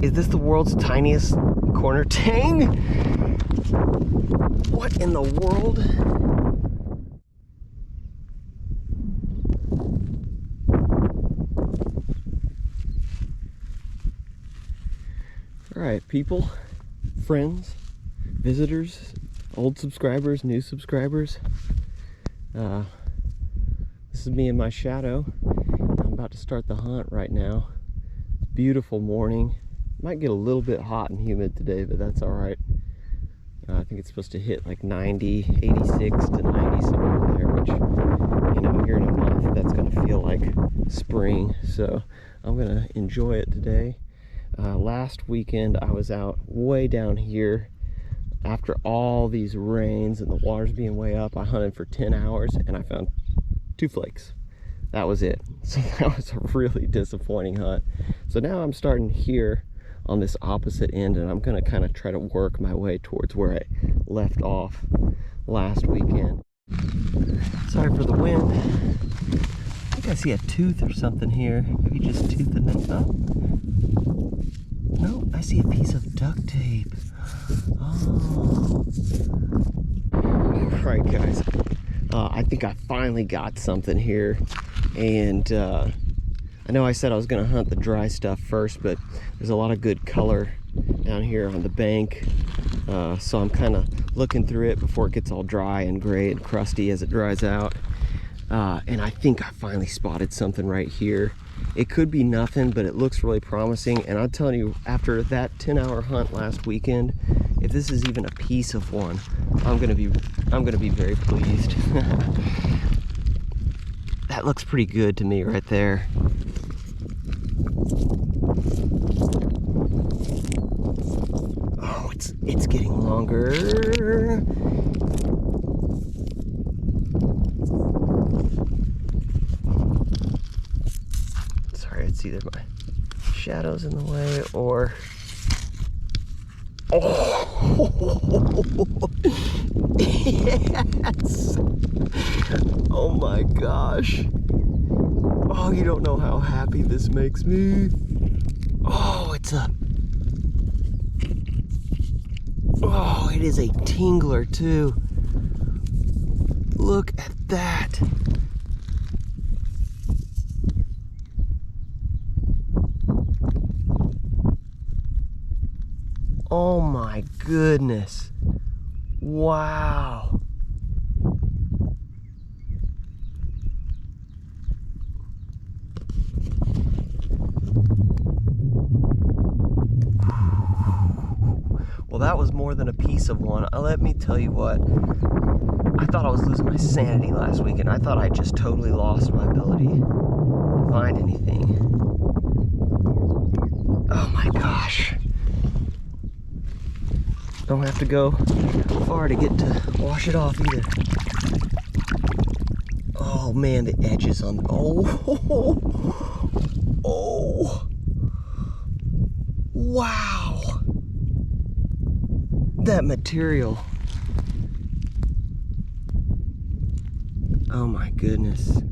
Is this the world's tiniest corner tang? What in the world? All right, people, friends, visitors, old subscribers, new subscribers. This is me in my shadow. I'm about to start the hunt right now. Beautiful morning. Might get a little bit hot and humid today, but that's all right. I think it's supposed to hit like 90, 86 to 90 somewhere there, which, you know, here in a month, that's gonna feel like spring. So I'm gonna enjoy it today. Last weekend, I was out way down here after all these rains and the water's being way up. I hunted for 10 hours and I found 2 flakes. That was it. So that was a really disappointing hunt. So now I'm starting here on this opposite end, and I'm gonna kind of try to work my way towards where I left off last weekend. Sorry for the wind. I think I see a tooth or something here. Maybe just toothing it up. No, I see a piece of duct tape. Oh. All right, guys. I think I finally got something here, and I know I said I was going to hunt the dry stuff first, but there's a lot of good color down here on the bank, so I'm kind of looking through it before it gets all dry and gray and crusty as it dries out. And I think I finally spotted something right here. It could be nothing, but it looks really promising. And I'm telling you, after that 10-hour hunt last weekend, if this is even a piece of one, I'm gonna be very pleased. That looks pretty good to me right there. Oh, it's getting longer. Sorry, it's either my shadows in the way or... Oh, yes! Oh my gosh. Oh, you don't know how happy this makes me. Oh, it is a tingler too. Look at that. Oh my goodness. Wow. Well, that was more than a piece of one. Let me tell you what. I thought I was losing my sanity last weekend. I thought I just totally lost my ability to find anything. Oh my gosh. Don't have to go far to get to wash it off either. Oh man, the edges on, oh, wow. That material. Oh my goodness. I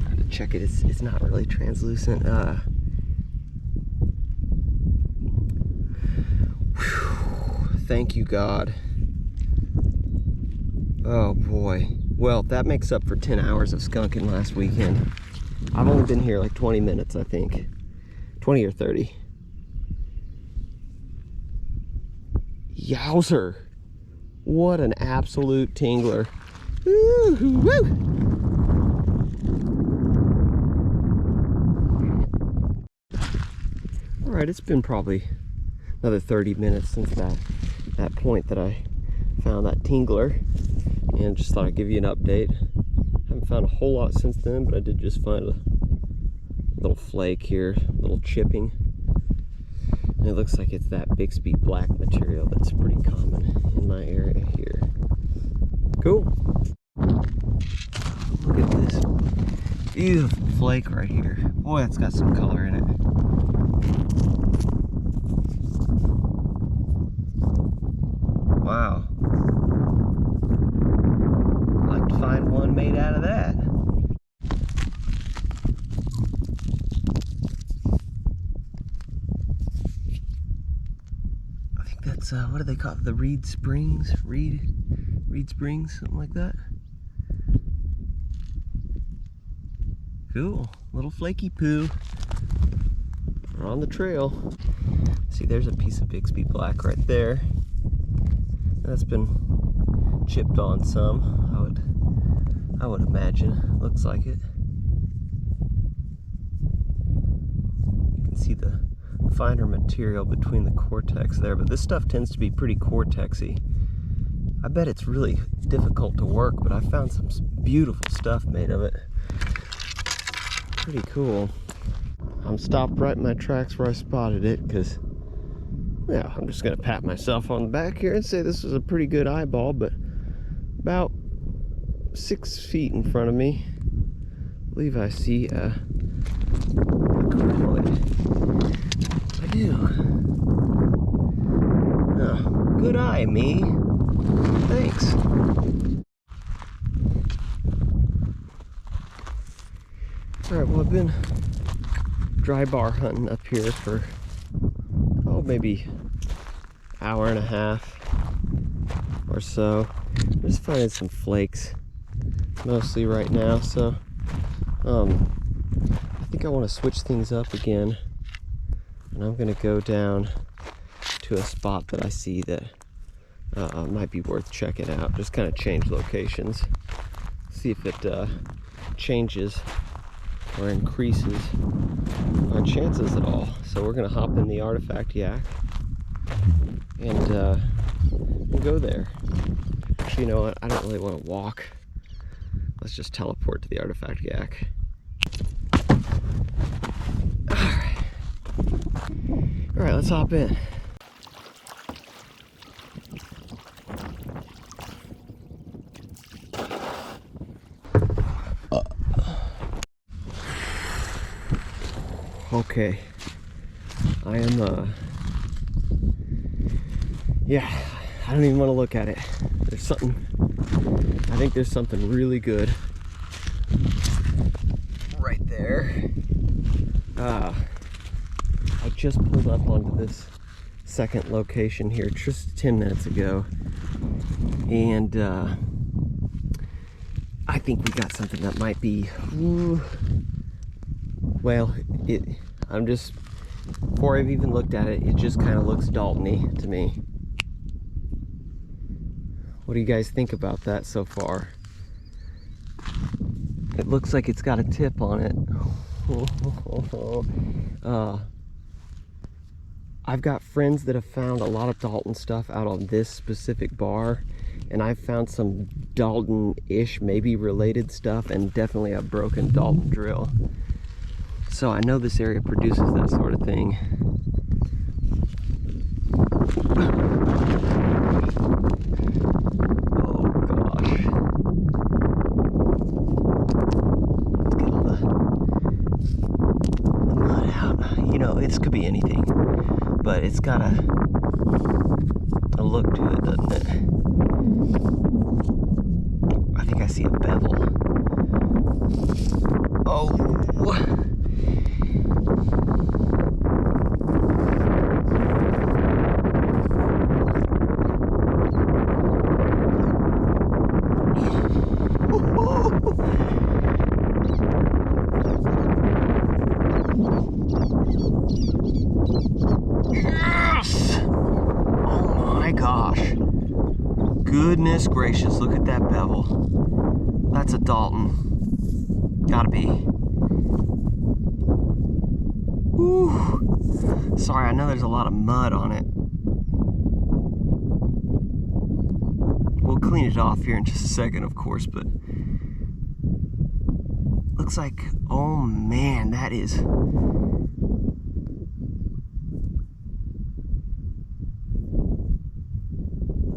have to check it, it's not really translucent. Thank you, God. Oh boy. Well, that makes up for 10 hours of skunking last weekend. I've only been here like 20 minutes, I think. 20 or 30. Yowzer. What an absolute tingler. Woo, woo. All right, it's been probably another 30 minutes since that point that I found that tingler, and just thought I'd give you an update. Haven't found a whole lot since then, but I did just find a little flake here, a little chipping, and it looks like it's that Bixby black material that's pretty common in my area here. Cool. Look at this beautiful flake right here. Boy, it's got some color in it. Wow. I'd like to find one made out of that. It's what do they call it? The Reed Springs? Reed Springs, something like that. Cool, little flaky poo. We're on the trail. See, there's a piece of Bixby Black right there. That's been chipped on some, I would imagine. Looks like it. You can see the finer material between the cortex there, but this stuff tends to be pretty cortexy. I bet it's really difficult to work, but I found some beautiful stuff made of it. Pretty cool. I'm stopped right in my tracks where I spotted it, because yeah, I'm just gonna pat myself on the back here and say this is a pretty good eyeball, but about 6 feet in front of me, I believe I see a Arrowhead. I do. Oh, good eye, me. Thanks. Alright, well, I've been dry bar hunting up here for, oh, maybe hour and a half or so. I'm just finding some flakes mostly right now, so I think I want to switch things up again, and I'm going to go down to a spot that I see that might be worth checking out. Just kind of change locations, see if it changes or increases our chances at all. So we're going to hop in the Artifact Yak and we'll go there. Actually, you know what? I don't really want to walk. Let's just teleport to the Artifact Yak. Alright, let's hop in. Okay, I am, yeah, I don't even want to look at it. There's something, I think there's something really good right there. I just pulled up onto this second location here just 10 minutes ago, and I think we got something that might be, well, I'm just, before I've even looked at it, it just kind of looks Dalton-y to me. What do you guys think about that so far? It looks like it's got a tip on it. I've got friends that have found a lot of Dalton stuff out on this specific bar, and I've found some Dalton-ish, maybe related stuff, and definitely a broken Dalton drill. So I know this area produces that sort of thing. Oh gosh. Let's get all the mud out. You know, this could be anything, but it's got a look to it, doesn't it? I think I see a bevel. Oh! Yes! Oh my gosh. Goodness gracious, look at that bevel. That's a Dalton. Gotta be. Whew. Sorry, I know there's a lot of mud on it. We'll clean it off here in just a second, of course, but looks like, oh man, that is.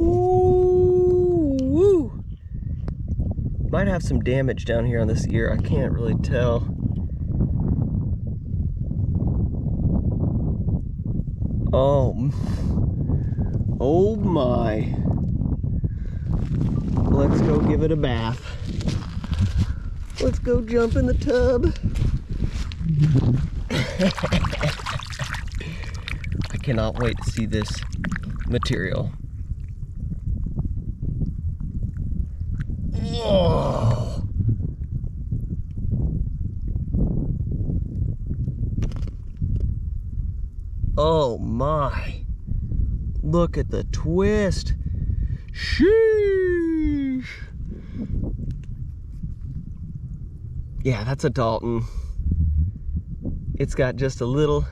Ooh, might have some damage down here on this ear. I can't really tell. Oh my. Let's go give it a bath. Let's go jump in the tub. I cannot wait to see this material. Oh. Oh my. Look at the twist. Sheesh. Yeah, that's a Dalton. It's got just a little,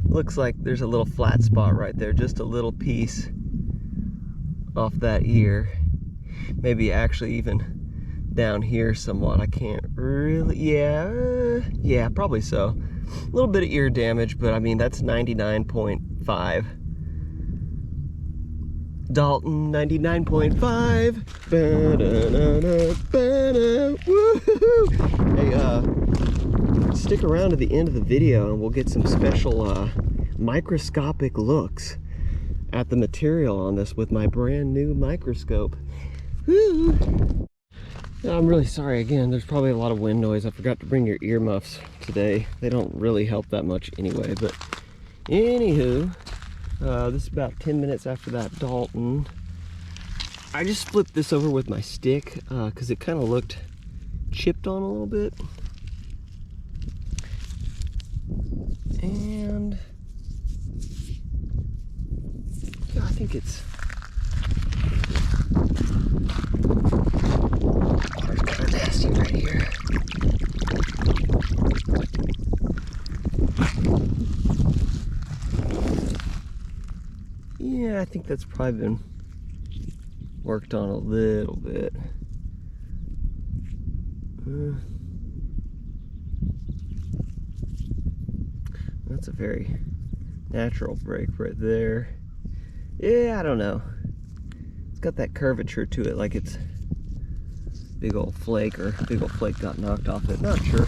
looks like there's a little flat spot right there, just a little piece off that ear. Maybe actually even down here somewhat. I can't really, yeah, probably so. A little bit of ear damage, but I mean, that's 99.5. Dalton 99.5. Hey, stick around to the end of the video and we'll get some special microscopic looks at the material on this with my brand new microscope. Woo. I'm really sorry again, there's probably a lot of wind noise. I forgot to bring your earmuffs today. They don't really help that much anyway, but anywho, this is about 10 minutes after that Dalton. I just flipped this over with my stick because it kind of looked chipped on a little bit. And yeah, I think it's water's kind of nasty right here. Yeah, I think that's probably been worked on a little bit. That's a very natural break right there. Yeah, I don't know. It's got that curvature to it, like it's big old flake, or big old flake got knocked off it. Not sure.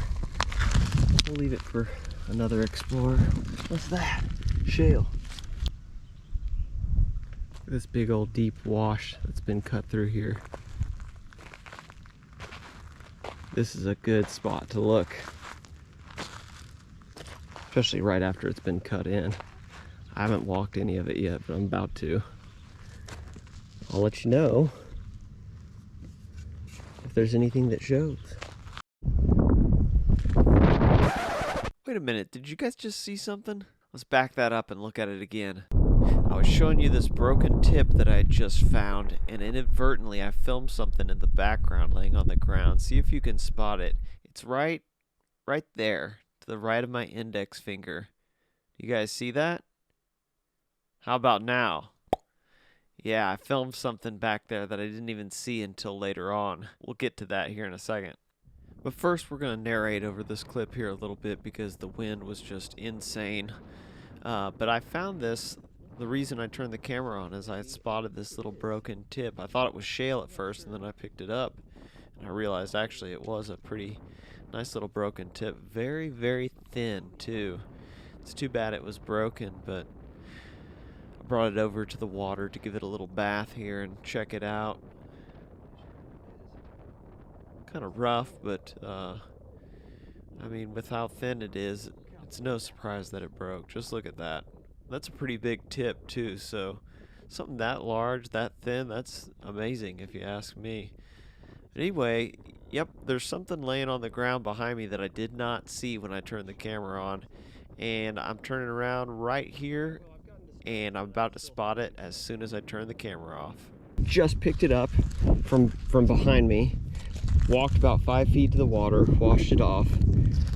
We'll leave it for another explorer. What's that? Shale. This big old deep wash that's been cut through here. This is a good spot to look, especially right after it's been cut in. I haven't walked any of it yet, but I'm about to. I'll let you know if there's anything that shows. Wait a minute, did you guys just see something? Let's back that up and look at it again. I was showing you this broken tip that I had just found, and inadvertently I filmed something in the background laying on the ground. See if you can spot it. It's right there, to the right of my index finger. You guys see that? How about now? Yeah, I filmed something back there that I didn't even see until later on. We'll get to that here in a second. But first we're going to narrate over this clip here a little bit because the wind was just insane. But I found this. The reason I turned the camera on is I had spotted this little broken tip. I thought it was shale at first, and then I picked it up and I realized actually it was a pretty nice little broken tip. Very, very thin too. It's too bad it was broken, but I brought it over to the water to give it a little bath here and check it out. Kind of rough, but I mean, with how thin it is, it's no surprise that it broke. Just look at that. That's a pretty big tip too, so something that large, that thin, that's amazing if you ask me. Anyway, yep, there's something laying on the ground behind me that I did not see when I turned the camera on, and I'm turning around right here and I'm about to spot it as soon as I turn the camera off. Just picked it up from behind me, walked about 5 feet to the water, washed it off,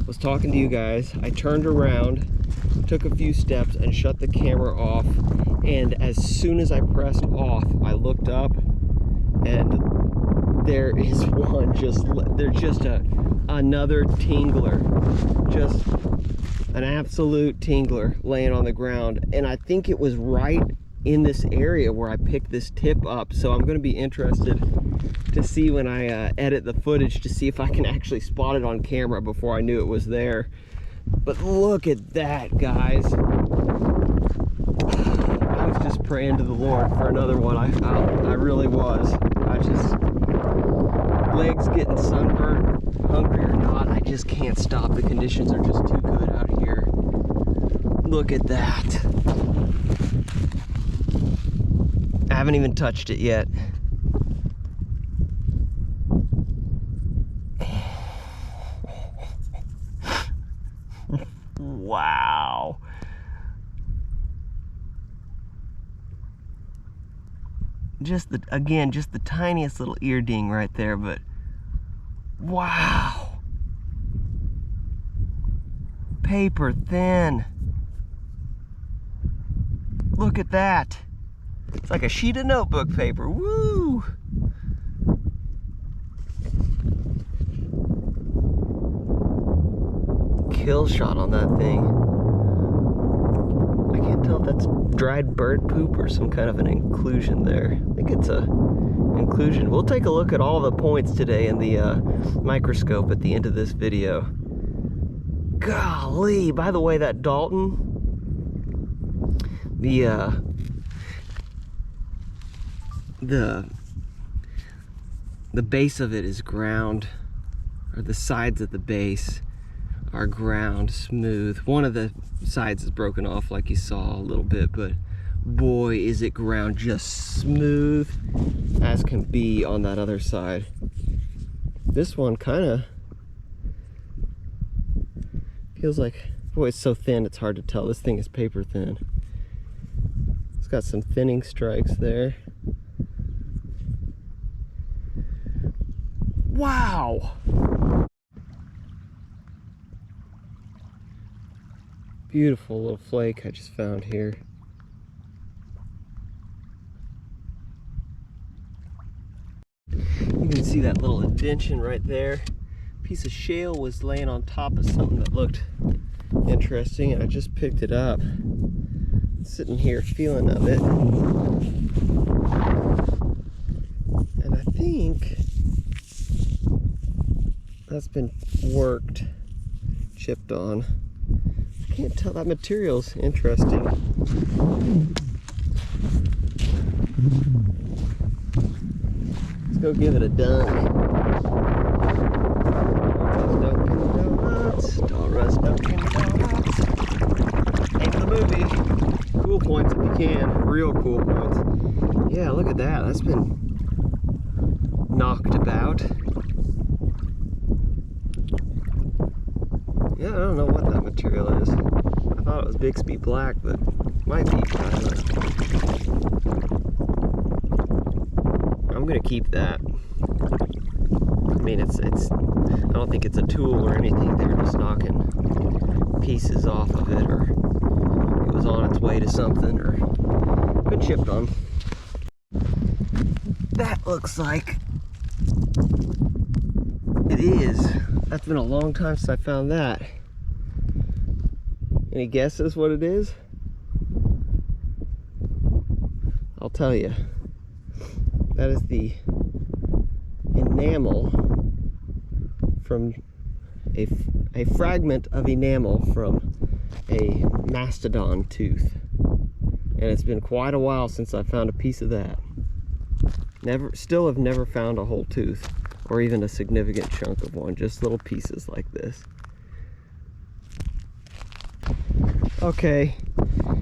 was talking to you guys. I turned around, took a few steps and shut the camera off, and as soon as I pressed off, I looked up and there is one there's just another tingler, just an absolute tingler laying on the ground, and I think it was right in this area where I picked this tip up. So I'm going to be interested to see when I edit the footage to see if I can actually spot it on camera before I knew it was there. But look at that, guys. I was just praying to the Lord for another one. I really was. I just, legs getting sunburned, hungry or not, I just can't stop. The conditions are just too good out here. Look at that. haven't even touched it yet. Wow. Just the tiniest little ear ding right there, but wow. Paper thin. Look at that. It's like a sheet of notebook paper. Woo! Kill shot on that thing. I can't tell if that's dried bird poop or some kind of an inclusion there. I think it's a inclusion. We'll take a look at all the points today in the microscope at the end of this video. Golly, by the way, that Dalton, the base of it is ground, or the sides of the base are ground smooth. One of the sides is broken off like you saw a little bit, but boy is it ground just smooth as can be on that other side. This one kind of feels like, boy, it's so thin it's hard to tell. This thing is paper thin. It's got some thinning strikes there. Wow! Beautiful little flake I just found here. You can see that little indention right there. Piece of shale was laying on top of something that looked interesting, and I just picked it up. Sitting here feeling of it. And I think that's been worked, chipped on. Can't tell, that material's interesting. Let's go give it a dunk. Dunkin' Donuts, Donuts, Dunkin' Donuts. Name of the movie. Cool points if you can, real cool points. Yeah, look at that. That's been knocked about. Yeah, I don't know what that material is. I thought it was Bixby Black, but it might be. I'm gonna keep that. I mean, it's. I don't think it's a tool or anything. They were just knocking pieces off of it, or it was on its way to something, or been chipped on. That looks like it is. That's been a long time since I found that. Any guesses what it is? I'll tell you. That is the enamel from a fragment of enamel from a mastodon tooth. And it's been quite a while since I found a piece of that. Still have never found a whole tooth, or even a significant chunk of one, just little pieces like this. Okay,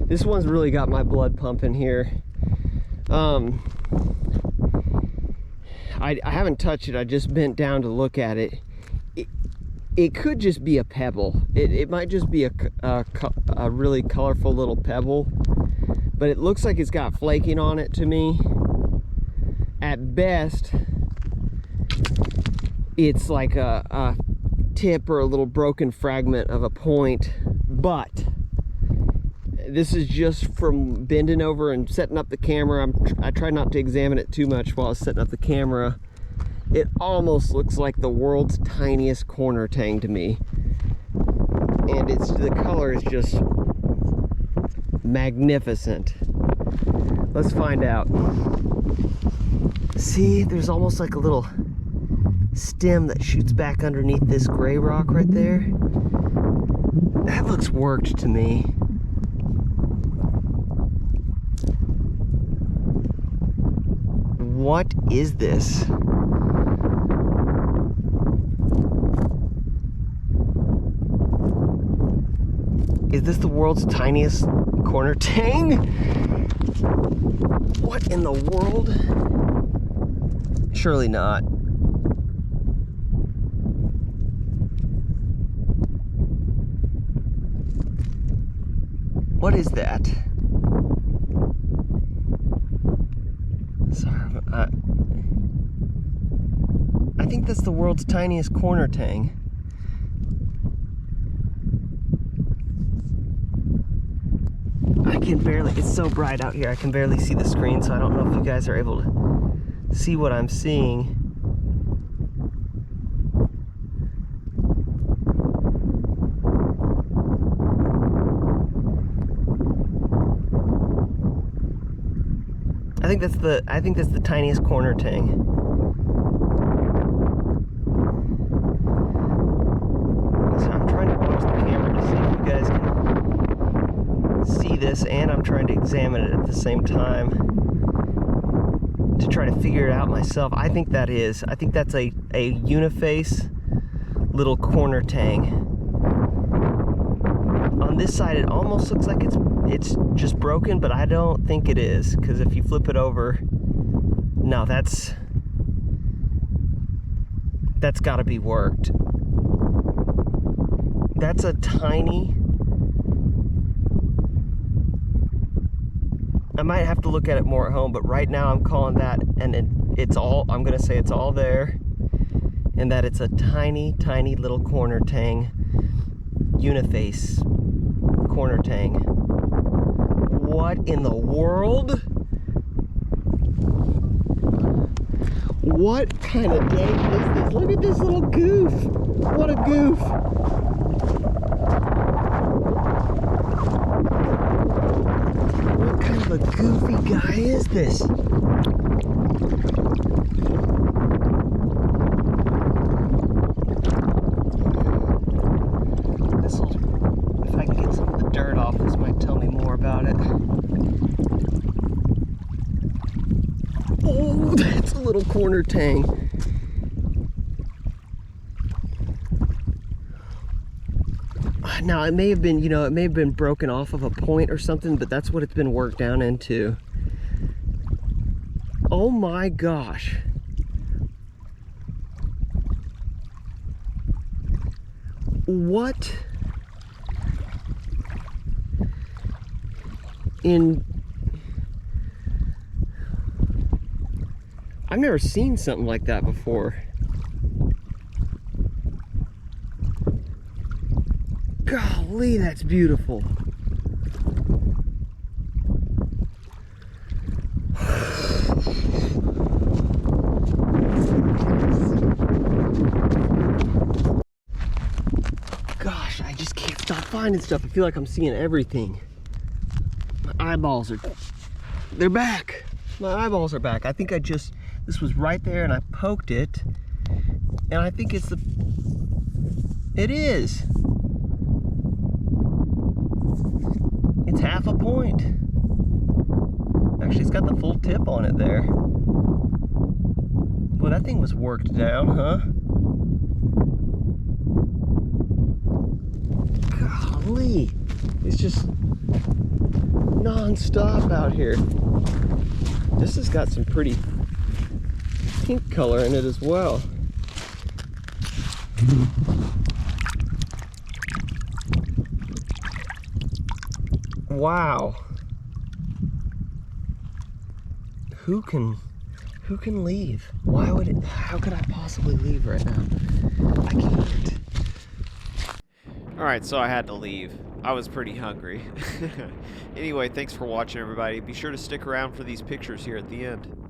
this one's really got my blood pumping here. I haven't touched it, I just bent down to look at it. It could just be a pebble. It might just be a really colorful little pebble, but it looks like it's got flaking on it to me. At best, it's like a tip or a little broken fragment of a point, but this is just from bending over and setting up the camera. I tried not to examine it too much while I was setting up the camera. It almost looks like the world's tiniest corner tang to me, and the color is just magnificent. Let's find out. See, there's almost like a little stem that shoots back underneath this gray rock right there. That looks worked to me. What is this? Is this the world's tiniest corner tang? What in the world? Surely not. What is that? Sorry, I think that's the world's tiniest corner tang. I can barely, it's so bright out here, I can barely see the screen, so I don't know if you guys are able to see what I'm seeing. I think that's the tiniest corner tang. So I'm trying to watch the camera to see if you guys can see this, and I'm trying to examine it at the same time to try to figure it out myself. I think that's a uniface little corner tang. On this side it almost looks like it's just broken, but I don't think it is, because if you flip it over, no, that's got to be worked. That's a tiny, I might have to look at it more at home, but right now I'm calling that, and it's all, I'm gonna say it's all there, and that it's a tiny little corner tang, uniface corner tang. What in the world? What kind of day is this? Look at this little goof. What a goof. What kind of a goofy guy is this? If I can get some of the dirt off, this might tell me more about it. Oh, that's a little corner tang. Now it may have been, it may have been broken off of a point or something, but that's what it's been worked down into. Oh my gosh. What in... I've never seen something like that before. Golly, that's beautiful. Gosh, I just can't stop finding stuff. I feel like I'm seeing everything. My eyeballs are, they're back. My eyeballs are back. I think this was right there and I poked it, and I think it is. It's half a point. Actually, it's got the full tip on it there. Boy, that thing was worked down, huh? Golly, it's just non-stop out here. This has got some pretty pink color in it as well. Wow. Who can leave? Why would it, how could I possibly leave right now? I can't. Alright, so I had to leave. I was pretty hungry. Anyway, thanks for watching, everybody. Be sure to stick around for these pictures here at the end.